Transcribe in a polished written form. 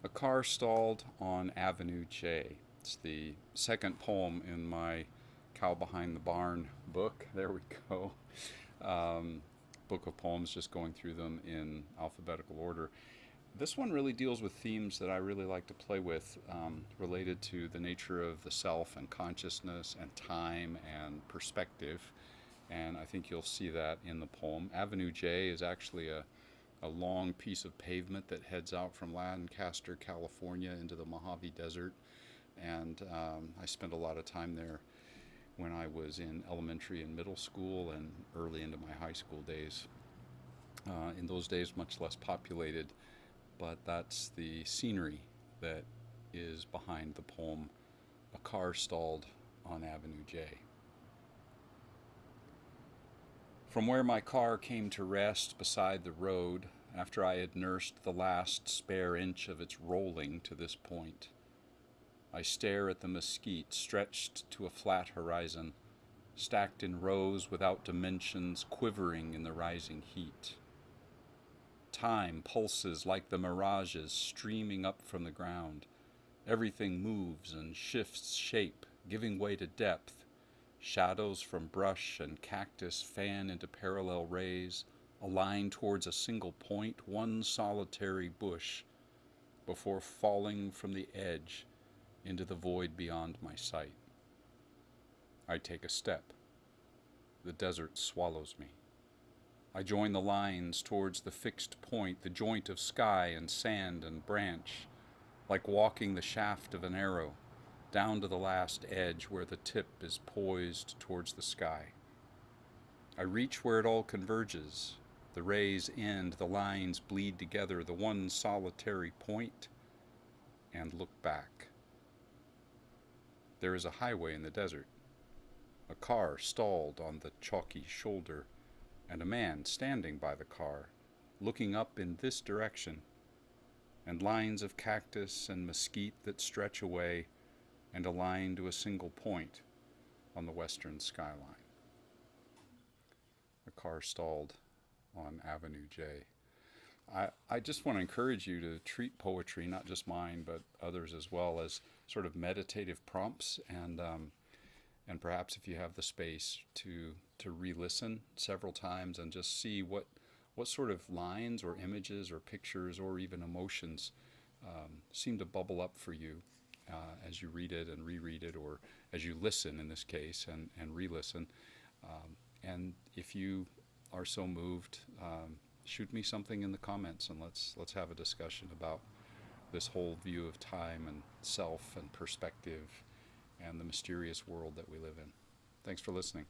A car stalled on Avenue J. It's the second poem in my Cow Behind the Barn book. There we go. Um, Book of poems, just going through them in alphabetical order. This one really deals with themes that I really like to play with, related to the nature of the self and consciousness and time and perspective. And I think you'll see that in the poem. Avenue J is actually a long piece of pavement that heads out from Lancaster, California into the Mojave Desert. And I spent a lot of time there when I was in elementary and middle school and early into my high school days. In those days, much less populated, but that's the scenery that is behind the poem A Car Stalled on Avenue J. From where my car came to rest beside the road after I had nursed the last spare inch of its rolling to this point, I stare at the mesquite stretched to a flat horizon, stacked in rows without dimensions, quivering in the rising heat. Time pulses like the mirages streaming up from the ground. Everything moves and shifts shape, giving way to depth. Shadows from brush and cactus fan into parallel rays, align towards a single point, one solitary bush, before falling from the edge into the void beyond my sight. I take a step. The desert swallows me. I join the lines towards the fixed point, the joint of sky and sand and branch, like walking the shaft of an arrow, down to the last edge where the tip is poised towards the sky. I reach where it all converges. The rays end, the lines bleed together, the one solitary point, and look back. There is a highway in the desert, a car stalled on the chalky shoulder, and a man standing by the car, looking up in this direction, and lines of cactus and mesquite that stretch away and align to a single point on the western skyline. A car stalled on Avenue J. I just want to encourage you to treat poetry, not just mine, but others as well, as sort of meditative prompts, and perhaps if you have the space to re-listen several times and just see what sort of lines or images or pictures or even emotions seem to bubble up for you as you read it and reread it, or as you listen in this case and re-listen. And if you are so moved, shoot me something in the comments and let's have a discussion about this whole view of time and self and perspective and the mysterious world that we live in. Thanks for listening.